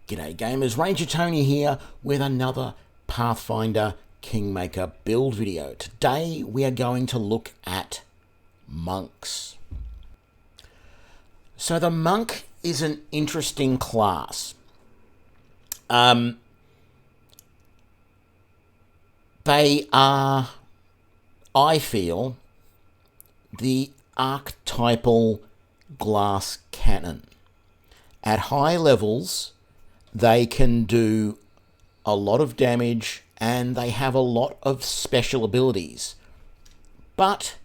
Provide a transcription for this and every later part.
G'day gamers, Ranger Tony here with another Pathfinder Kingmaker build video. Today we are going to look at monks. So the monk is an interesting class. They are, I feel, the archetypal glass cannon. At high levels, they can do a lot of damage and they have a lot of special abilities. But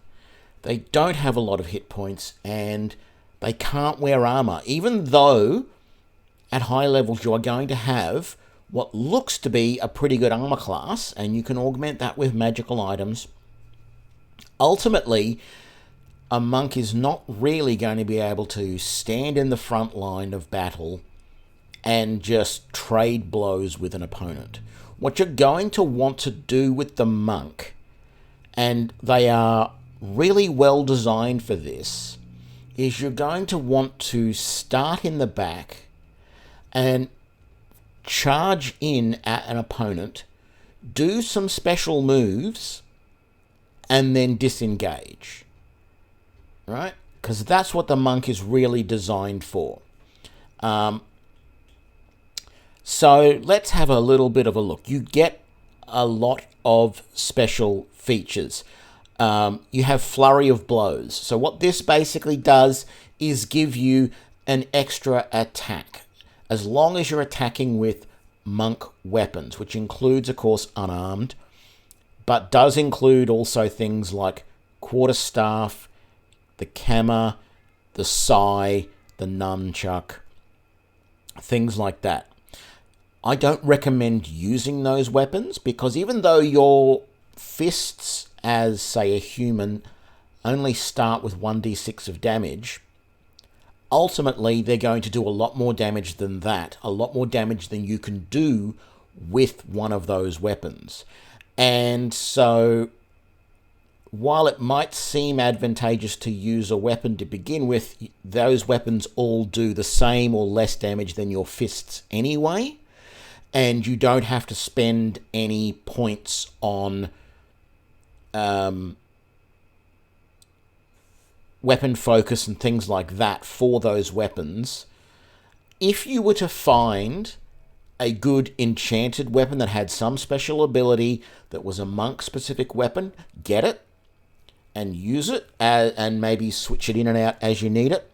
they don't have a lot of hit points and they can't wear armor, even though at high levels you are going to have what looks to be a pretty good armor class, and you can augment that with magical items. Ultimately, a monk is not really going to be able to stand in the front line of battle and just trade blows with an opponent. What you're going to want to do with the monk, and they are really well designed for this, is you're going to want to start in the back and charge in at an opponent, do some special moves, and then disengage. Right? Because that's what the monk is really designed for. So let's have a little bit of a look. You get a lot of special features. You have flurry of blows. So what this basically does is give you an extra attack, as long as you're attacking with monk weapons, which includes, of course, unarmed, but does include also things like quarterstaff, the kammer, the sai, the nunchuck, things like that. I don't recommend using those weapons because even though your fists, as say a human, only start with 1d6 of damage, ultimately they're going to do a lot more damage than that, a lot more damage than you can do with one of those weapons. And so while it might seem advantageous to use a weapon to begin with, those weapons all do the same or less damage than your fists anyway, and you don't have to spend any points on weapon focus and things like that for those weapons. If you were to find a good enchanted weapon that had some special ability that was a monk-specific weapon, get it and use it, and maybe switch it in and out as you need it.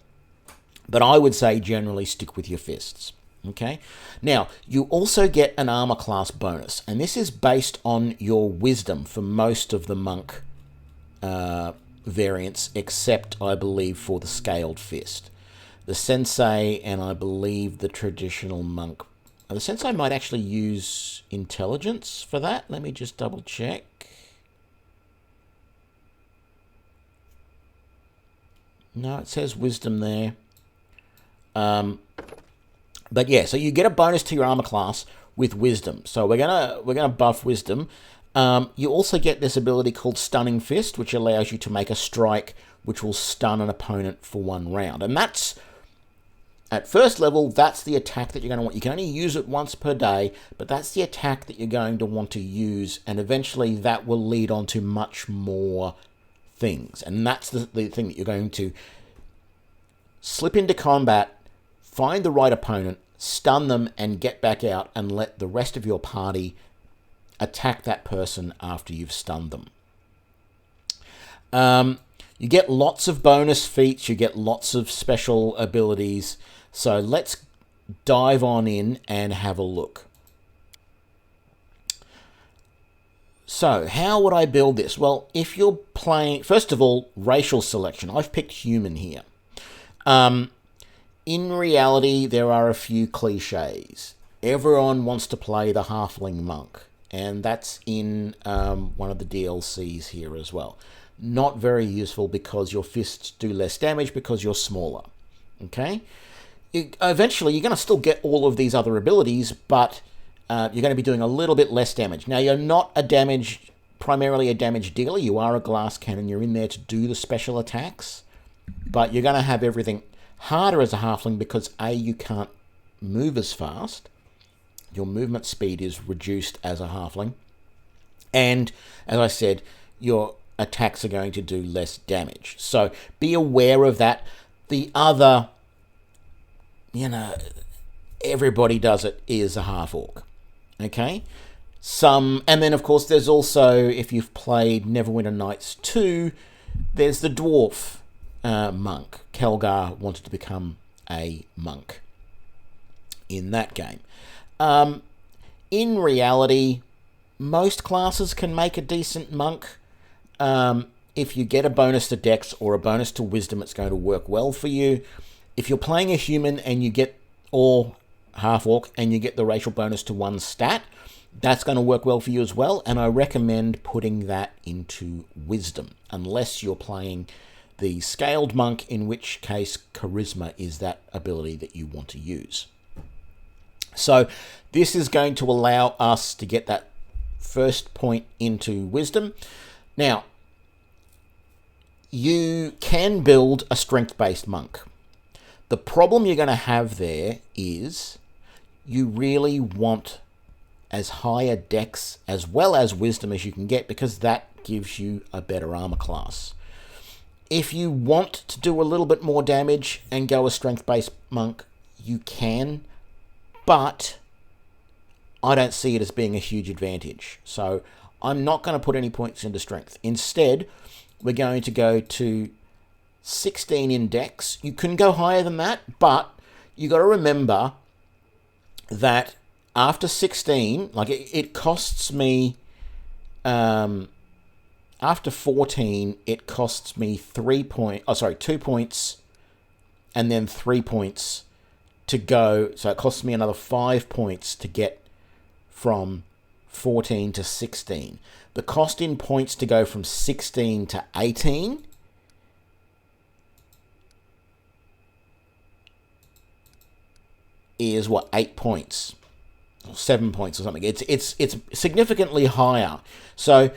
But I would say generally stick with your fists. Okay. Now, you also get an armor class bonus, and this is based on your wisdom for most of the monk variants, except, I believe, for the scaled fist. The sensei and I believe the traditional monk. The sensei might actually use intelligence for that. Let me just double check. No, it says wisdom there. But yeah, so you get a bonus to your armor class with wisdom. So we're gonna buff wisdom. You also get this ability called Stunning Fist, which allows you to make a strike which will stun an opponent for 1 round. And that's, at first level, that's the attack that you're going to want. You can only use it once per day, but that's the attack that you're going to want to use, and eventually that will lead on to much more things. And that's the thing that you're going to slip into combat, find the right opponent, stun them, and get back out and let the rest of your party attack that person after you've stunned them. You get lots of bonus feats, you get lots of special abilities, so let's dive on in and have a look. So, how would I build this? Well, if you're playing, first of all, racial selection. I've picked human here. In reality, there are a few cliches. Everyone wants to play the halfling monk, and that's in one of the DLCs here as well. Not very useful because your fists do less damage because you're smaller. Okay? Eventually, you're going to still get all of these other abilities, but you're going to be doing a little bit less damage. Now, you're not primarily a damage dealer. You are a glass cannon. You're in there to do the special attacks, but you're going to have everything harder as a halfling because A, you can't move as fast, your movement speed is reduced as a halfling. And as I said, your attacks are going to do less damage. So be aware of that. The other, everybody does it, is a half-orc. Okay? And then of course there's also, if you've played Neverwinter Nights 2, there's the Dwarf Monk. Kelgar wanted to become a monk in that game. In reality, most classes can make a decent monk. If you get a bonus to Dex or a bonus to Wisdom, it's going to work well for you. If you're playing a human and you get, or half-orc, and you get the racial bonus to 1 stat, that's going to work well for you as well, and I recommend putting that into Wisdom, unless you're playing the Scaled Monk, in which case Charisma is that ability that you want to use. So this is going to allow us to get that first point into Wisdom. Now, you can build a strength-based monk. The problem you're going to have there is you really want as high a Dex as well as Wisdom as you can get, because that gives you a better armor class. If you want to do a little bit more damage and go a strength-based monk, you can, but I don't see it as being a huge advantage. So I'm not going to put any points into strength. Instead, we're going to go to 16 in Dex. You can go higher than that, but you got to remember that after 16, like it costs me, after 14, it costs me 2 points, and then 3 points to go. So it costs me another 5 points to get from 14 to 16. The cost in points to go from 16 to 18 is 8 points, 7 points or something. It's significantly higher. So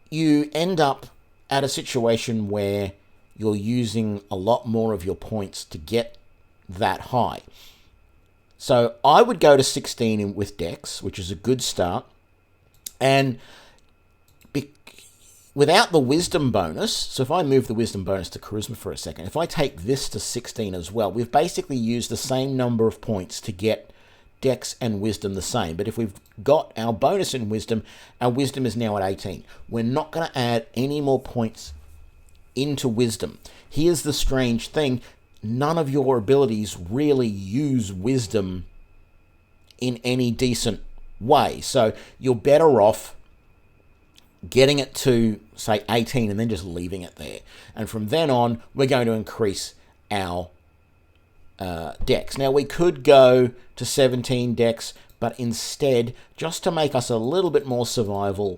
you end up at a situation where you're using a lot more of your points to get that high. So I would go to 16 with Dex, which is a good start. And without the Wisdom bonus, so if I move the Wisdom bonus to Charisma for a second, if I take this to 16 as well, we've basically used the same number of points to get Dex and Wisdom the same. But if we've got our bonus in Wisdom, our Wisdom is now at 18. We're not going to add any more points into Wisdom. Here's the strange thing. None of your abilities really use Wisdom in any decent way. So you're better off getting it to, say, 18 and then just leaving it there. And from then on, we're going to increase our Dex. Now, we could go to 17 Dex, but instead, just to make us a little bit more survivable,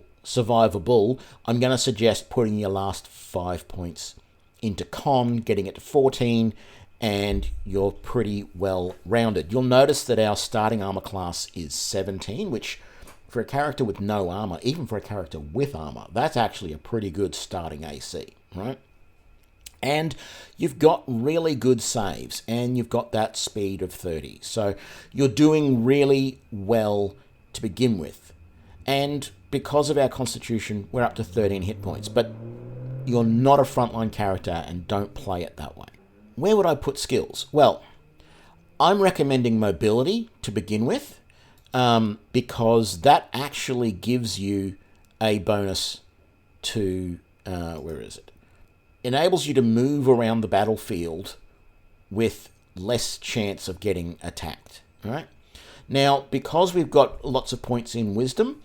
I'm going to suggest putting your last 5 points into Con, getting it to 14, and you're pretty well rounded. You'll notice that our starting armor class is 17, which for a character with no armor, even for a character with armor, that's actually a pretty good starting AC, right? And you've got really good saves, and you've got that speed of 30. So you're doing really well to begin with. And because of our constitution, we're up to 13 hit points. But you're not a frontline character, and don't play it that way. Where would I put skills? Well, I'm recommending mobility to begin with, because that actually gives you a bonus to, where is it? Enables you to move around the battlefield with less chance of getting attacked. All right. Now, because we've got lots of points in Wisdom,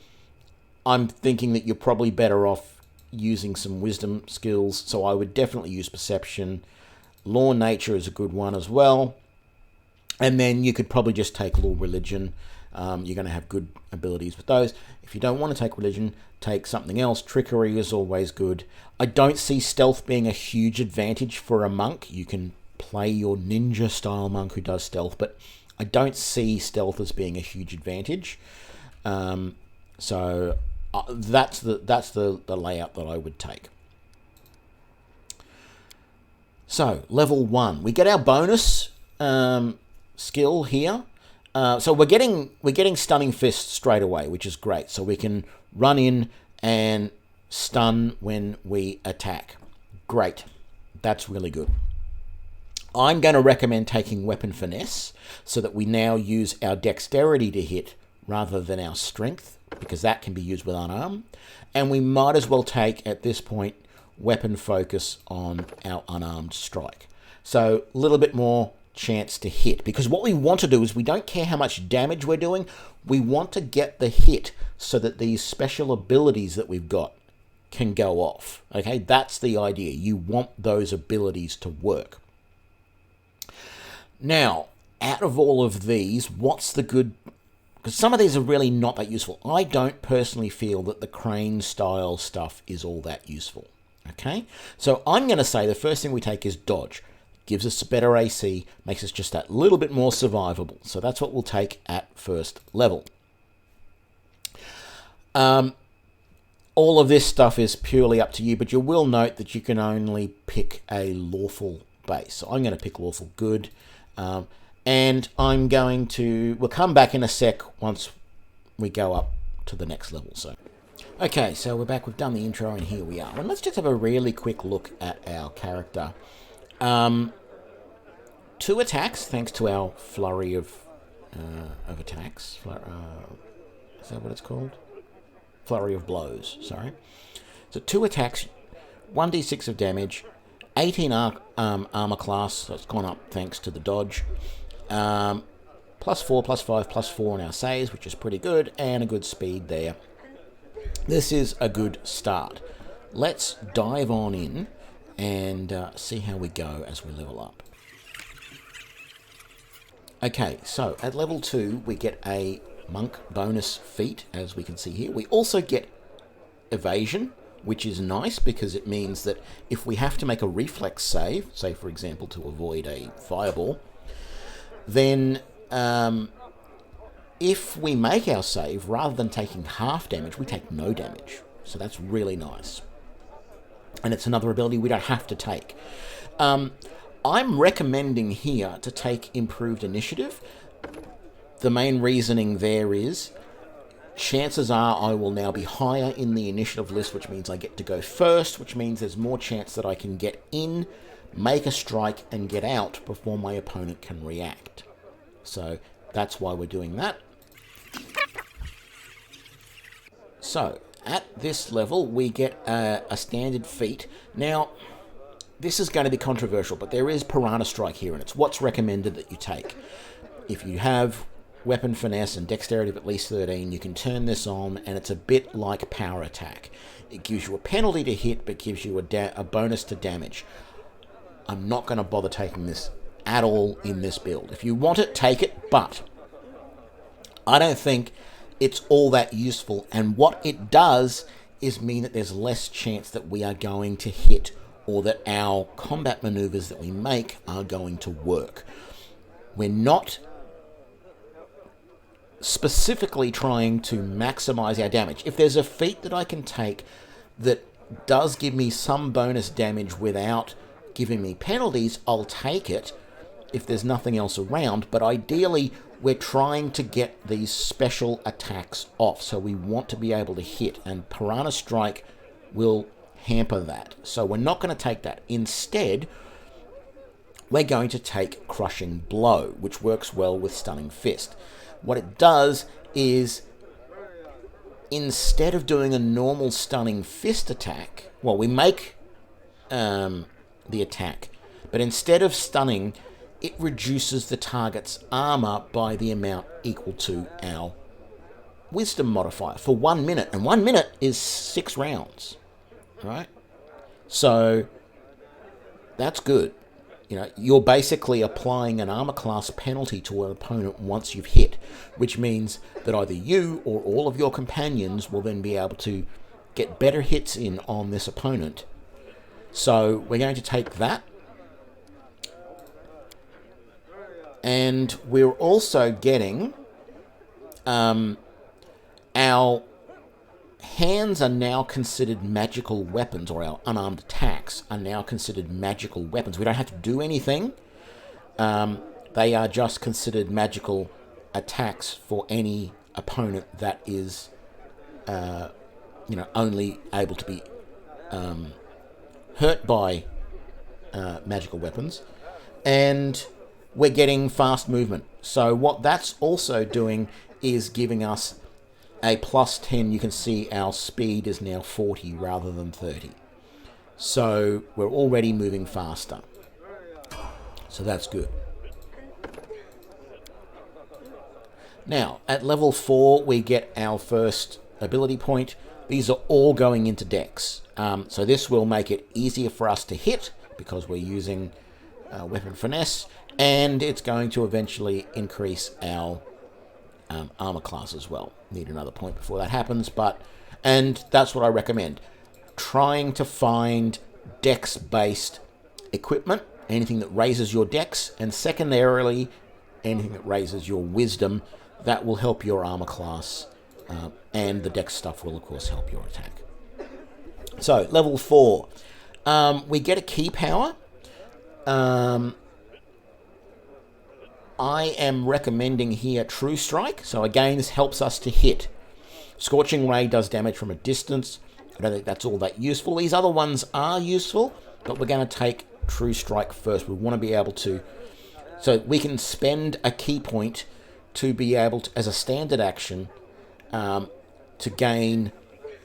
I'm thinking that you're probably better off using some Wisdom skills. So I would definitely use Perception. Law Nature is a good one as well. And then you could probably just take Law Religion. You're going to have good abilities with those. If you don't want to take Religion, take something else. Trickery is always good. I don't see Stealth being a huge advantage for a monk. You can play your ninja-style monk who does Stealth, but I don't see Stealth as being a huge advantage. So that's the layout that I would take. So, level 1. We get our bonus skill here. So we're getting stunning fist straight away, which is great. So we can run in and stun when we attack. Great. That's really good. I'm going to recommend taking weapon finesse so that we now use our dexterity to hit rather than our strength, because that can be used with unarmed. And we might as well take, at this point, weapon focus on our unarmed strike. So a little bit more chance to hit, because what we want to do is we don't care how much damage we're doing. We want to get the hit so that these special abilities that we've got can go off. Okay, that's the idea. You want those abilities to work. Now, out of all of these, what's the good... Because some of these are really not that useful. I don't personally feel that the crane style stuff is all that useful. Okay, so I'm going to say the first thing we take is dodge. Gives us a better AC, makes us just that little bit more survivable. So that's what we'll take at first level. All of this stuff is purely up to you, but you will note that you can only pick a lawful base. So I'm going to pick lawful good. And I'm going to... We'll come back in a sec once we go up to the next level. So, okay, so we're back. We've done the intro, and here we are. And let's just have a really quick look at our character. 2 attacks, thanks to our flurry of attacks. Is that what it's called? Flurry of blows, sorry. So 2 attacks, 1d6 of damage, 18 armor class, so it's gone up thanks to the dodge. +4, +5, +4 on our saves, which is pretty good, and a good speed there. This is a good start. Let's dive on in and see how we go as we level up. Okay, so at level 2 we get a monk bonus feat, as we can see here. We also get evasion, which is nice because it means that if we have to make a reflex save, say for example to avoid a fireball, then if we make our save, rather than taking half damage, we take no damage. So that's really nice. And it's another ability we don't have to take. I'm recommending here to take improved initiative. The main reasoning there is, chances are I will now be higher in the initiative list, which means I get to go first, which means there's more chance that I can get in, make a strike, and get out before my opponent can react. So that's why we're doing that. So, at this level, we get a standard feat. Now, this is going to be controversial, but there is Piranha Strike here, and it's what's recommended that you take. If you have weapon finesse and dexterity of at least 13, you can turn this on, and it's a bit like power attack. It gives you a penalty to hit, but gives you a bonus to damage. I'm not going to bother taking this at all in this build. If you want it, take it, but I don't think it's all that useful, and what it does is mean that there's less chance that we are going to hit, or that our combat maneuvers that we make are going to work. We're not specifically trying to maximize our damage. If there's a feat that I can take that does give me some bonus damage without giving me penalties, I'll take it if there's nothing else around, but ideally we're trying to get these special attacks off, so we want to be able to hit, and Piranha Strike will hamper that. So we're not going to take that. Instead, we're going to take Crushing Blow, which works well with Stunning Fist. What it does is, instead of doing a normal Stunning Fist attack, well, we make the attack, but instead of stunning, it reduces the target's armor by the amount equal to our Wisdom modifier for 1 minute, and 1 minute is 6 rounds, right? So that's good. You know, you're basically applying an armor class penalty to an opponent once you've hit, which means that either you or all of your companions will then be able to get better hits in on this opponent. So we're going to take that. And we're also getting our hands are now considered magical weapons, or our unarmed attacks are now considered magical weapons. We don't have to do anything. They are just considered magical attacks for any opponent that is, only able to be hurt by magical weapons, and we're getting fast movement. So what that's also doing is giving us a plus 10. You can see our speed is now 40 rather than 30. So we're already moving faster. So that's good. Now, at level 4, we get our first ability point. These are all going into dex. So this will make it easier for us to hit because we're using weapon finesse, and it's going to eventually increase our armor class as well. Need another point before that happens, and that's what I recommend. Trying to find dex-based equipment, anything that raises your dex, and secondarily, anything that raises your wisdom. That will help your armor class, and the dex stuff will, of course, help your attack. So, level 4. We get a key power. I am recommending here True Strike. So, again, this helps us to hit. Scorching Ray does damage from a distance. I don't think that's all that useful. These other ones are useful, but we're going to take True Strike first. We want to be able to... So, we can spend a key point to be able to, as a standard action, to gain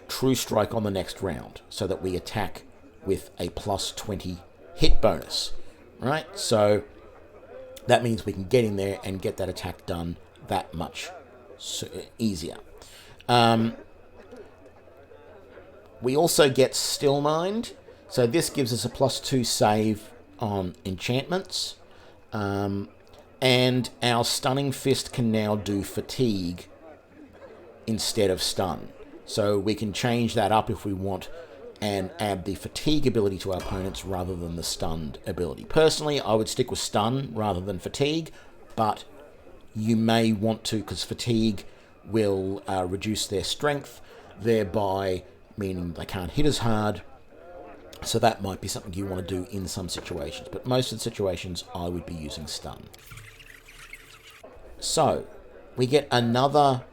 True Strike on the next round, so that we attack with a plus 20 hit bonus, right? So that means we can get in there and get that attack done that much easier. We also get Still Mind, so this gives us a plus 2 save on enchantments. And our Stunning Fist can now do Fatigue instead of Stun. So we can change that up if we want and add the Fatigue ability to our opponents rather than the Stunned ability. Personally, I would stick with Stun rather than Fatigue, but you may want to, because Fatigue will reduce their strength, thereby meaning they can't hit as hard. So that might be something you want to do in some situations. But most of the situations, I would be using Stun. So, we get another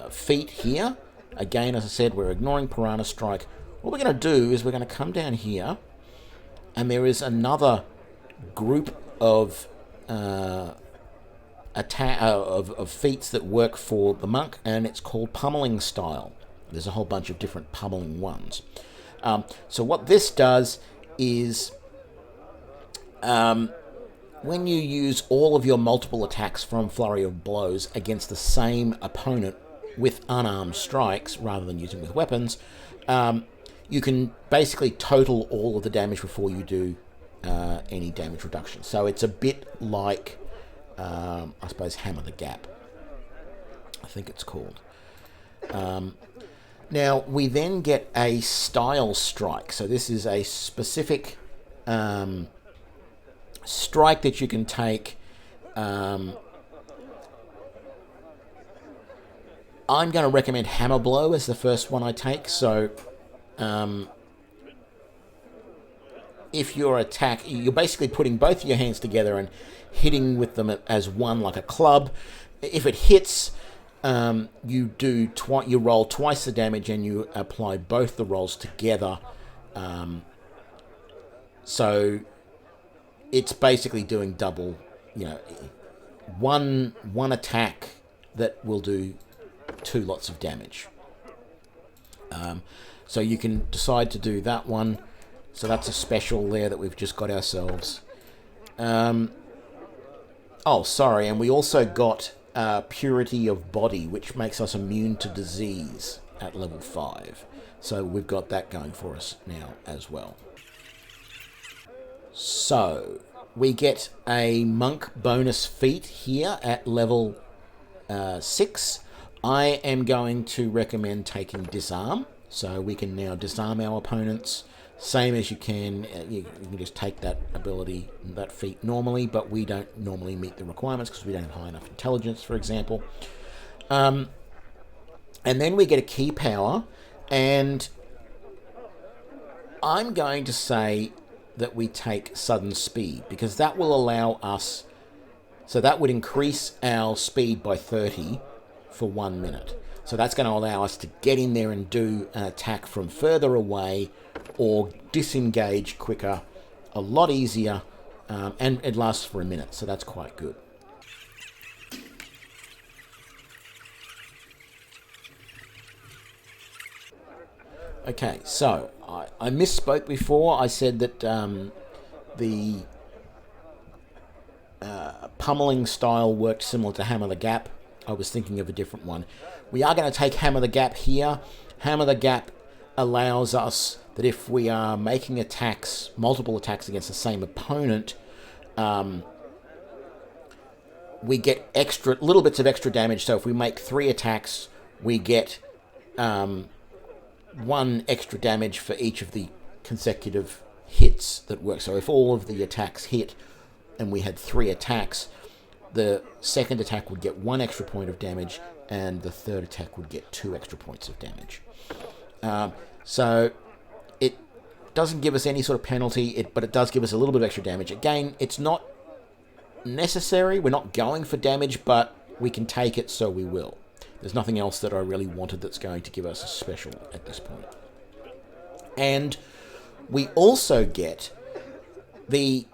feat here. Again, as I said, we're ignoring Piranha Strike. What we're going to do is we're going to come down here, and there is another group of of feats that work for the monk, and it's called Pummeling Style. There's a whole bunch of different pummeling ones. So what this does is... when you use all of your multiple attacks from Flurry of Blows against the same opponent with unarmed strikes, rather than using with weapons, you can basically total all of the damage before you do any damage reduction. So it's a bit like, I suppose, Hammer the Gap, I think it's called. Now, we then get a Style Strike. So this is a specific... strike that you can take. I'm going to recommend Hammer Blow as the first one I take. So if your attack, you're basically putting both of your hands together and hitting with them as one, like a club. If it hits, you roll twice the damage and you apply both the rolls together. So it's basically doing double, one attack that will do 2 lots of damage. So you can decide to do that one. So that's a special there that we've just got ourselves. And we also got Purity of Body, which makes us immune to disease at level 5. So we've got that going for us now as well. So, we get a monk bonus feat here at level 6. I am going to recommend taking Disarm. So we can now disarm our opponents. Same as you can just take that ability, that feat normally, but we don't normally meet the requirements because we don't have high enough intelligence, for example. And then we get a key power, and I'm going to say that we take Sudden Speed, because that will allow us So that would increase our speed by 30 for 1 minute. So that's going to allow us to get in there and do an attack from further away or disengage quicker, a lot easier, and it lasts for a minute, so that's quite good. Okay, so I misspoke before. I said that the Pummeling Style worked similar to Hammer the Gap. I was thinking of a different one. We are going to take Hammer the Gap here. Hammer the Gap allows us that if we are making attacks, multiple attacks against the same opponent, we get little bits of extra damage. So if we make 3 attacks, we get 1 extra damage for each of the consecutive hits that work. So if all of the attacks hit and we had 3 attacks, the second attack would get 1 extra point of damage and the third attack would get 2 extra points of damage. So it doesn't give us any sort of penalty, but it does give us a little bit of extra damage. Again, it's not necessary. We're not going for damage, but we can take it, so we will. There's nothing else that I really wanted that's going to give us a special at this point. And we also get the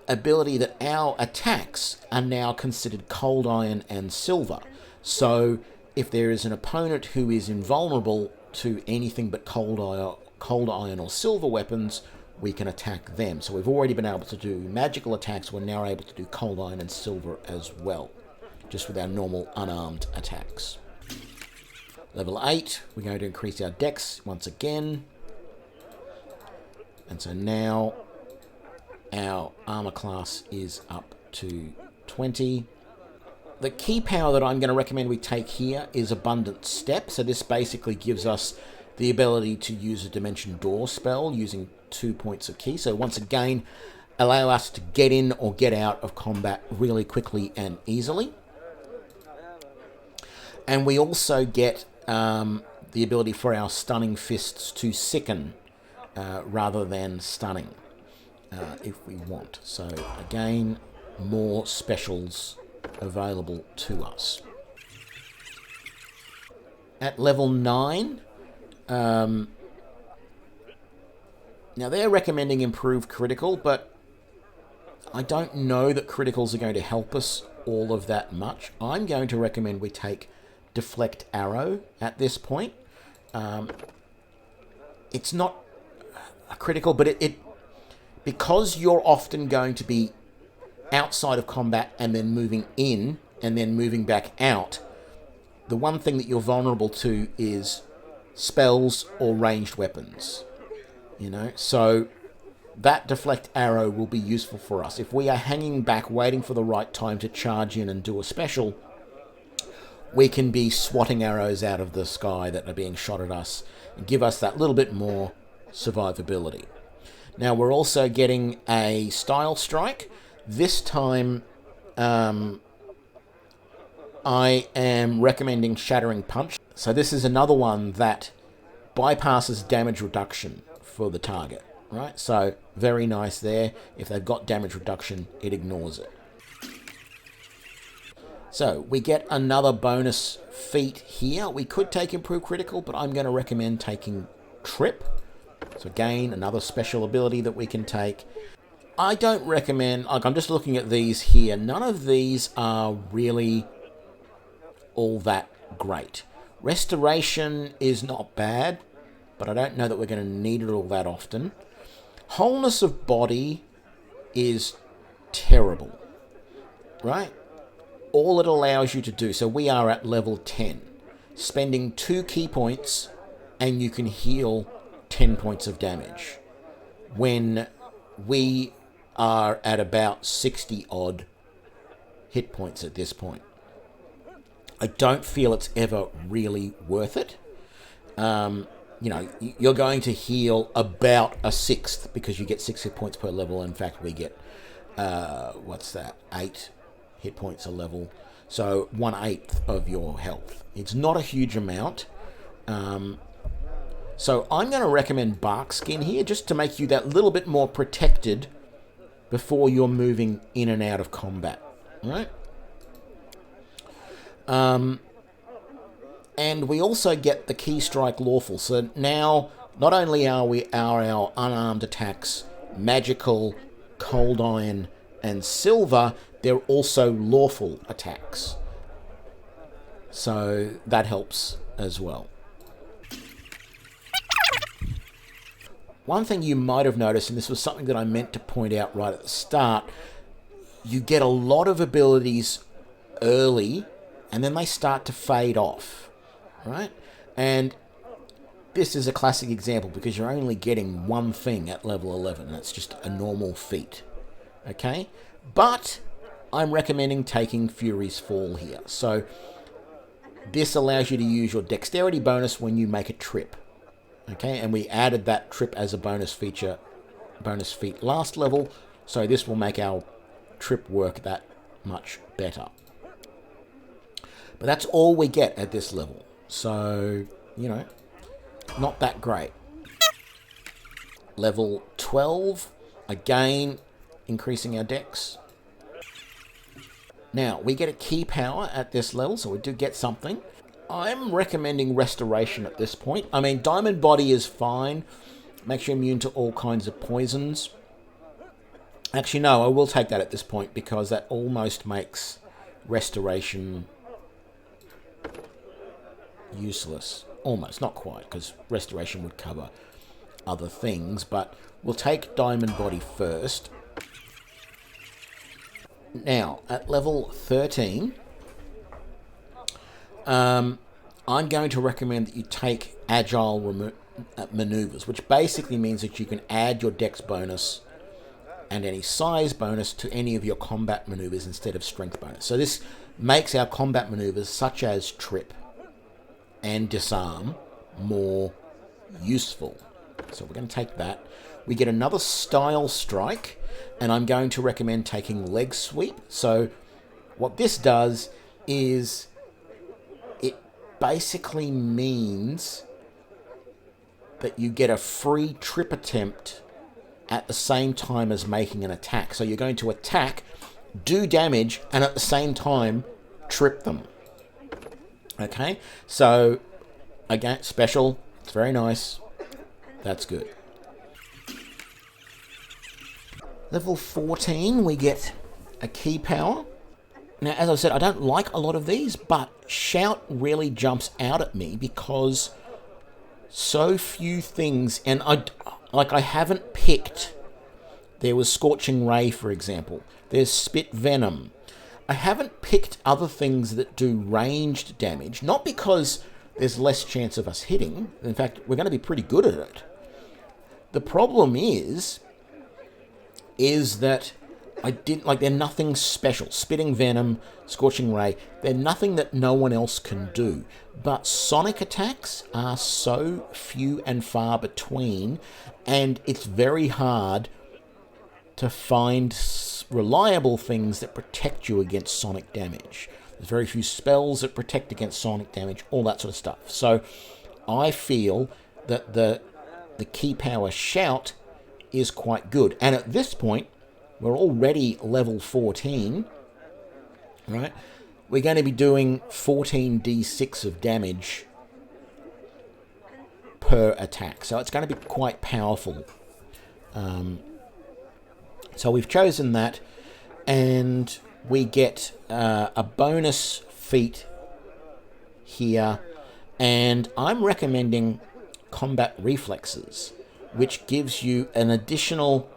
ability that our attacks are now considered cold iron and silver. So if there is an opponent who is invulnerable to anything but cold iron or silver weapons, we can attack them. So we've already been able to do magical attacks. We're now able to do cold iron and silver as well, just with our normal unarmed attacks. Level 8, we're going to increase our dex once again. And so now our armor class is up to 20. The key power that I'm going to recommend we take here is Abundant Step. So this basically gives us the ability to use a Dimension Door spell using 2 points of ki. So once again, allow us to get in or get out of combat really quickly and easily. And we also get the ability for our Stunning Fists to sicken rather than stunning if we want. So again, more specials available to us. At level 9, now they're recommending improved critical, but I don't know that criticals are going to help us all of that much. I'm going to recommend we take Deflect Arrow at this point. It's not a critical, but it because you're often going to be outside of combat and then moving in and then moving back out, the one thing that you're vulnerable to is spells or ranged weapons. So that Deflect Arrow will be useful for us. If we are hanging back waiting for the right time to charge in and do a special, we can be swatting arrows out of the sky that are being shot at us and give us that little bit more survivability. Now we're also getting a Style Strike. This time I am recommending Shattering Punch. So this is another one that bypasses damage reduction for the target, right? So very nice there. If they've got damage reduction, it ignores it. So we get another bonus feat here. We could take Improved Critical, but I'm going to recommend taking Trip. So again, another special ability that we can take. I don't recommend, I'm just looking at these here. None of these are really all that great. Restoration is not bad, but I don't know that we're going to need it all that often. Wholeness of Body is terrible, right? All it allows you to do, so we are at level 10, spending 2 ki points and you can heal 10 points of damage, when we are at about 60 odd hit points at this point. I don't feel it's ever really worth it. You're going to heal about a sixth because you get 6 hit points per level. In fact, we get 8 hit points a level, so 1/8 of your health. It's not a huge amount. So I'm going to recommend Bark Skin here, just to make you that little bit more protected before you're moving in and out of combat. All right? And we also get the Key Strike Lawful. So now, not only are our unarmed attacks magical, cold iron, and silver, they're also lawful attacks. So that helps as well. One thing you might have noticed, and this was something that I meant to point out right at the start, you get a lot of abilities early, and then they start to fade off, right? And this is a classic example because you're only getting one thing at level 11, and it's just a normal feat, okay? But I'm recommending taking Fury's Fall here. So this allows you to use your dexterity bonus when you make a trip, okay? And we added that trip as a bonus feat last level, so this will make our trip work that much better. But that's all we get at this level. So, you know, not that great. Level 12, again, increasing our dex. Now, we get a key power at this level, so we do get something. I'm recommending Restoration at this point. I mean, Diamond Body is fine. Makes you immune to all kinds of poisons. Actually, no, I will take that at this point because that almost makes Restoration useless. Almost, not quite, because Restoration would cover other things, but we'll take Diamond Body first. Now, at level 13, I'm going to recommend that you take Agile Maneuvers, which basically means that you can add your Dex bonus and any size bonus to any of your combat maneuvers instead of strength bonus. So this makes our combat maneuvers, such as Trip and Disarm, more useful. So we're going to take that. We get another Style Strike, and I'm going to recommend taking Leg Sweep. So what this does is it basically means that you get a free trip attempt at the same time as making an attack. So you're going to attack, do damage, and at the same time trip them. Okay, so again, special, it's very nice. That's good. Level 14, we get a key power. Now, as I said, I don't like a lot of these, but Shout really jumps out at me because so few things, and I haven't picked. There was Scorching Ray, for example. There's Spit Venom. I haven't picked other things that do ranged damage, not because there's less chance of us hitting. In fact, we're going to be pretty good at it. The problem is that they're nothing special. Spitting Venom, Scorching Ray, they're nothing that no one else can do. But sonic attacks are so few and far between, and it's very hard to find reliable things that protect you against sonic damage. There's very few spells that protect against sonic damage, all that sort of stuff. So I feel that the key power Shout is quite good. And at this point, we're already level 14, right? We're going to be doing 14d6 of damage per attack. So it's going to be quite powerful. So we've chosen that, and we get a bonus feat here, and I'm recommending Combat Reflexes, which gives you an additional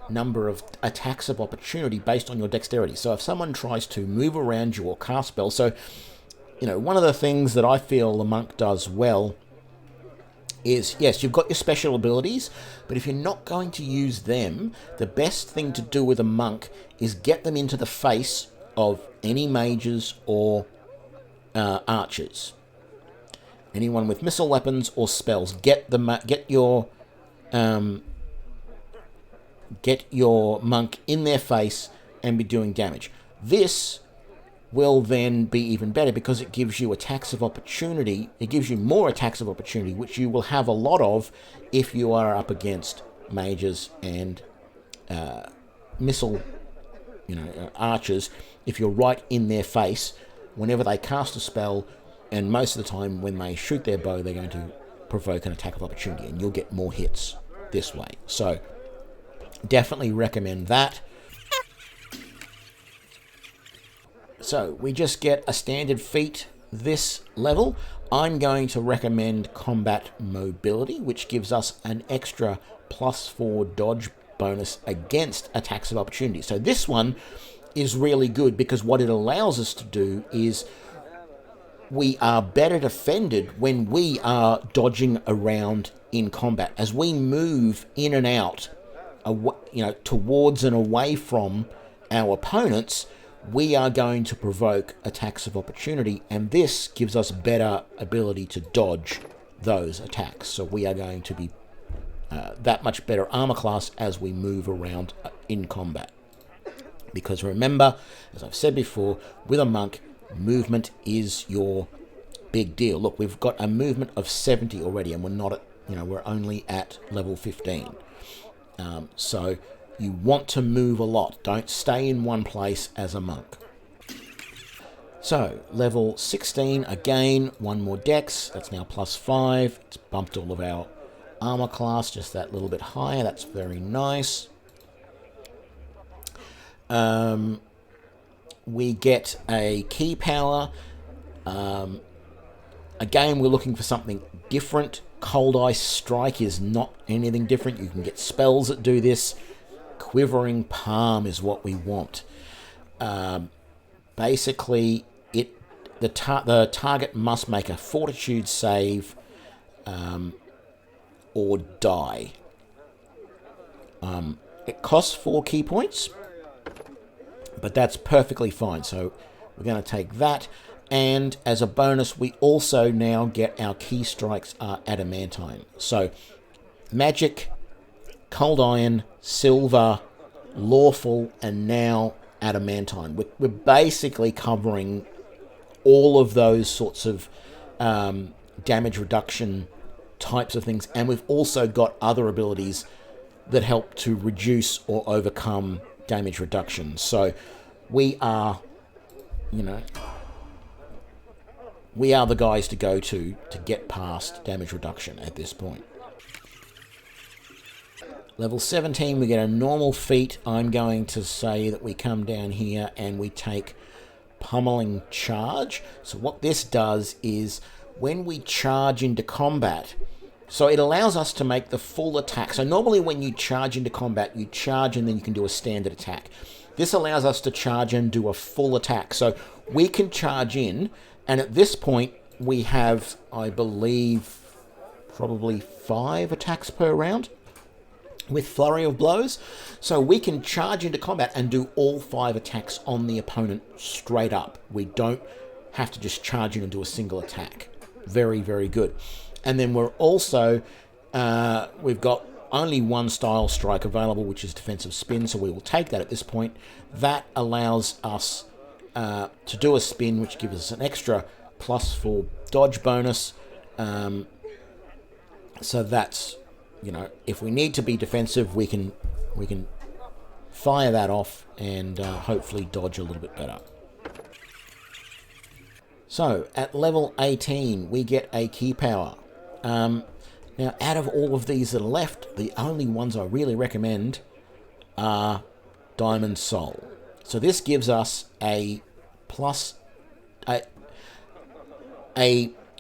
number of attacks of opportunity based on your dexterity. So if someone tries to move around you or cast spells, so, you know, one of the things that I feel the monk does well is, yes, you've got your special abilities, but if you're not going to use them, the best thing to do with a monk is get them into the face of any mages or archers. Anyone with missile weapons or spells, get your monk in their face and be doing damage. This will then be even better because it gives you attacks of opportunity. It gives you more attacks of opportunity, which you will have a lot of if you are up against mages and missile, archers. If you're right in their face, whenever they cast a spell, and most of the time when they shoot their bow, they're going to provoke an attack of opportunity, and you'll get more hits this way. So definitely recommend that. So we just get a standard feat this level. I'm going to recommend Combat Mobility, which gives us an extra +4 dodge bonus against attacks of opportunity. So this one is really good because what it allows us to do is we are better defended when we are dodging around in combat. As we move in and out, towards and away from our opponents, we are going to provoke attacks of opportunity, and this gives us better ability to dodge those attacks. So we are going to be that much better armor class as we move around in combat. Because remember, as I've said before, with a monk, movement is your big deal. Look, we've got a movement of 70 already, and we're not at, we're only at level 15. So you want to move a lot. Don't stay in one place as a monk. So, level 16, again, one more dex. That's now +5. It's bumped all of our armor class just that little bit higher. That's very nice. We get a key power. Again, we're looking for something different. Cold Ice Strike is not anything different. You can get spells that do this. Quivering Palm is what we want. Basically, the target must make a Fortitude save or die. It costs 4 key points, but that's perfectly fine. So we're going to take that. And as a bonus, we also now get our key strikes are adamantine. So magic, cold iron, silver, lawful, and now adamantine. We're basically covering all of those sorts of damage reduction types of things. And we've also got other abilities that help to reduce or overcome damage reduction. So we are, we are the guys to go to get past damage reduction at this point. Level 17, we get a normal feat. I'm going to say that we come down here and we take Pummeling Charge. So what this does is when we charge into combat, so it allows us to make the full attack. So normally when you charge into combat, you charge and then you can do a standard attack. This allows us to charge and do a full attack. So we can charge in, and at this point we have, I believe, probably 5 attacks per round with Flurry of Blows. So we can charge into combat and do all 5 attacks on the opponent straight up. We don't have to just charge in and do a single attack. Very, very good. And then we're also, we've got only one style strike available, which is Defensive Spin, so we will take that at this point. That allows us to do a spin, which gives us an extra +4 dodge bonus. So that's, if we need to be defensive, we can fire that off and hopefully dodge a little bit better. So at level 18, we get a key power. Now, out of all of these that are left, the only ones I really recommend are Diamond Soul. So this gives us a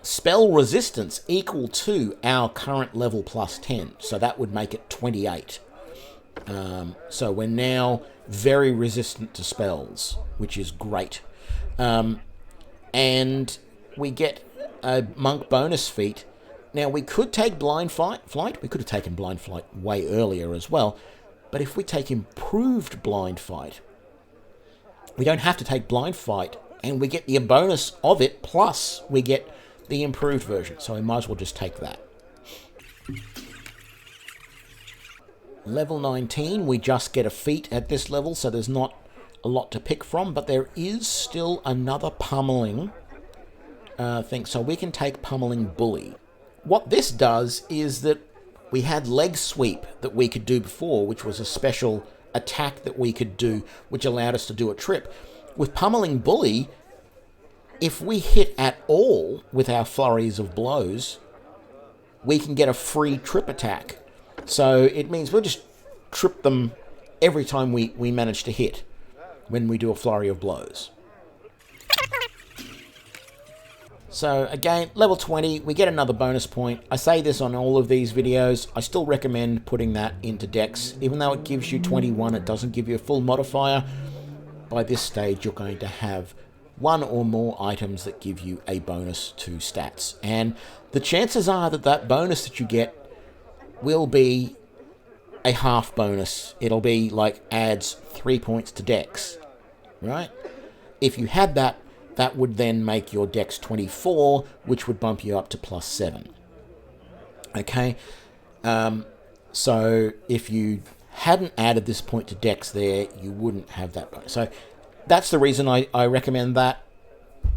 spell resistance equal to our current level +10. So that would make it 28. So we're now very resistant to spells, which is great. And we get a monk bonus feat. Now, we could take Blind Flight. We could have taken Blind Flight way earlier as well. But if we take Improved Blind Fight, we don't have to take Blind Fight, and we get the bonus of it, plus we get the improved version. So we might as well just take that. Level 19, we just get a feat at this level, so there's not a lot to pick from, but there is still another pummeling thing. So we can take Pummeling Bully. What this does is that we had Leg Sweep that we could do before, which was a special attack that we could do, which allowed us to do a trip. With Pummeling Bully, if we hit at all with our flurries of blows, we can get a free trip attack. So it means we'll just trip them every time we manage to hit when we do a flurry of blows. So again, level 20, we get another bonus point. I say this on all of these videos. I still recommend putting that into Dex. Even though it gives you 21, it doesn't give you a full modifier. By this stage, you're going to have one or more items that give you a bonus to stats. And the chances are that that bonus that you get will be a half bonus. It'll be like adds 3 points to Dex, right? If you had that, that would then make your Dex 24, which would bump you up to +7. Okay? So if you hadn't added this point to Dex there, you wouldn't have that bonus. So that's the reason I recommend that.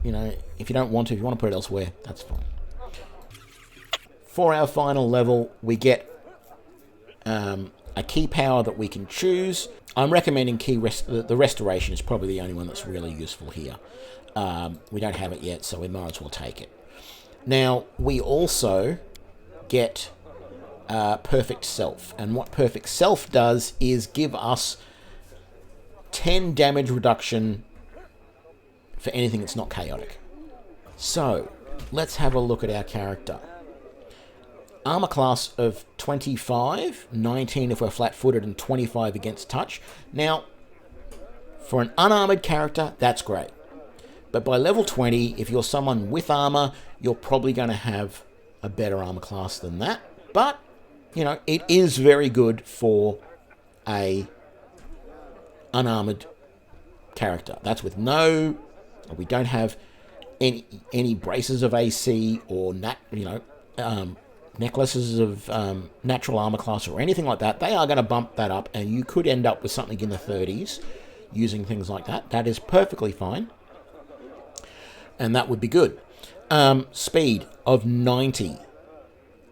You know, if you don't want to, if you want to put it elsewhere, that's fine. For our final level, we get a key power that we can choose. I'm recommending the Restoration is probably the only one that's really useful here. We don't have it yet, so we might as well take it. Now, we also get Perfect Self. And what Perfect Self does is give us 10 damage reduction for anything that's not chaotic. So, let's have a look at our character. Armor class of 25, 19 if we're flat-footed, and 25 against touch. Now, for an unarmored character, that's great. But by level 20, if you're someone with armor, you're probably going to have a better armor class than that. But, you know, it is very good for a unarmored character. That's with we don't have any braces of AC or necklaces of natural armor class or anything like that. They are going to bump that up, and you could end up with something in the 30s using things like that. That is perfectly fine, and that would be good. Speed of 90.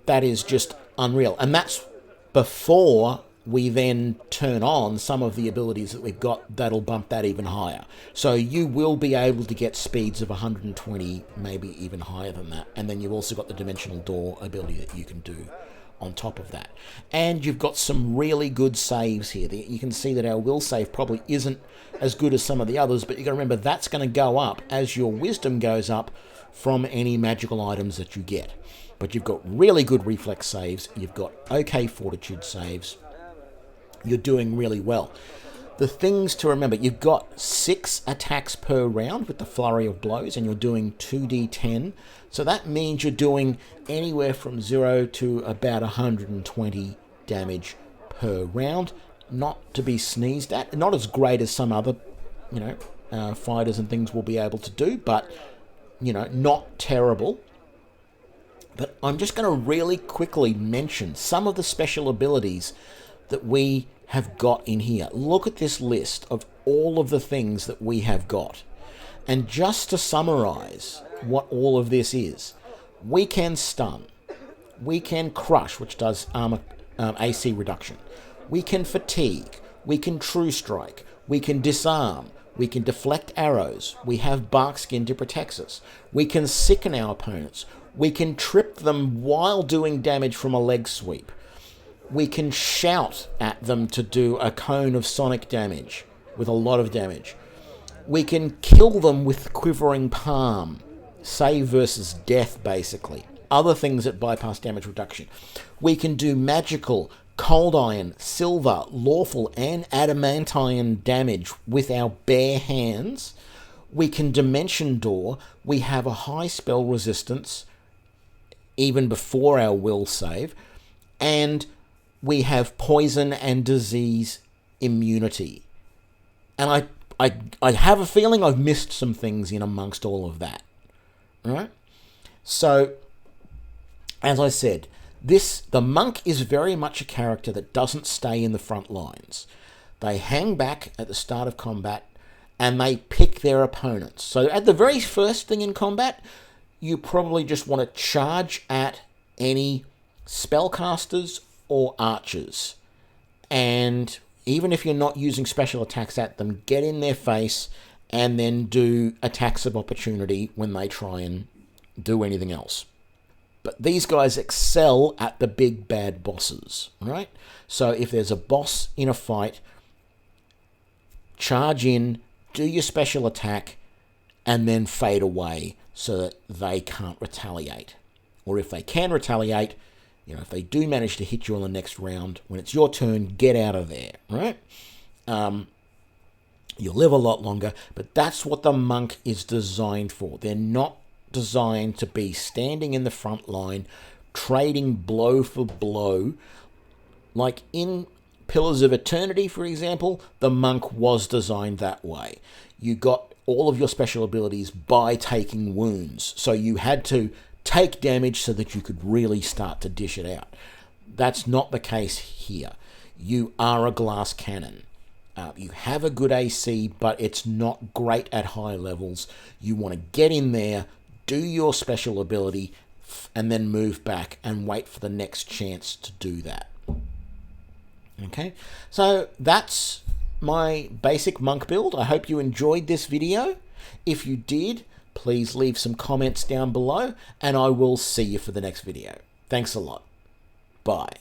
That is just unreal, and that's before we then turn on some of the abilities that we've got that'll bump that even higher. So you will be able to get speeds of 120, maybe even higher than that. And then you've also got the Dimensional Door ability that you can do on top of that. And you've got some really good saves here. You can see that our will save probably isn't as good as some of the others, but you've got to remember that's going to go up as your wisdom goes up from any magical items that you get. But you've got really good reflex saves. You've got okay fortitude saves. You're doing really well. The things to remember, you've got 6 attacks per round with the flurry of blows, and you're doing 2d10. So that means you're doing anywhere from 0 to about 120 damage per round. Not to be sneezed at. Not as great as some other, fighters and things will be able to do, but, not terrible. But I'm just going to really quickly mention some of the special abilities that we have got in here. Look at this list of all of the things that we have got. And just to summarize what all of this is, we can stun, we can crush, which does armor AC reduction, we can fatigue, we can true strike, we can disarm, we can deflect arrows, we have bark skin to protect us, we can sicken our opponents, we can trip them while doing damage from a leg sweep, we can shout at them to do a cone of sonic damage with a lot of damage. We can kill them with quivering palm. Save versus death, basically. Other things that bypass damage reduction. We can do magical, cold iron, silver, lawful, and adamantine damage with our bare hands. We can dimension door. We have a high spell resistance even before our will save. And we have poison and disease immunity. And I have a feeling I've missed some things in amongst all of that. All right? So, as I said, the monk is very much a character that doesn't stay in the front lines. They hang back at the start of combat and they pick their opponents. So at the very first thing in combat, you probably just want to charge at any spellcasters or archers, and even if you're not using special attacks at them, get in their face and then do attacks of opportunity when they try and do anything else. But these guys excel at the big bad bosses, right? So if there's a boss in a fight, charge in, do your special attack, and then fade away so that they can't retaliate. Or if they can retaliate, if they do manage to hit you on the next round, when it's your turn, get out of there, right? You'll live a lot longer, but that's what the monk is designed for. They're not designed to be standing in the front line, trading blow for blow. Like in Pillars of Eternity, for example, the monk was designed that way. You got all of your special abilities by taking wounds, so you had to take damage so that you could really start to dish it out. That's not the case here. You are a glass cannon. You have a good AC, but it's not great at high levels. You want to get in there, do your special ability, and then move back and wait for the next chance to do that. Okay, so that's my basic monk build. I hope you enjoyed this video. If you did, please leave some comments down below, and I will see you for the next video. Thanks a lot. Bye.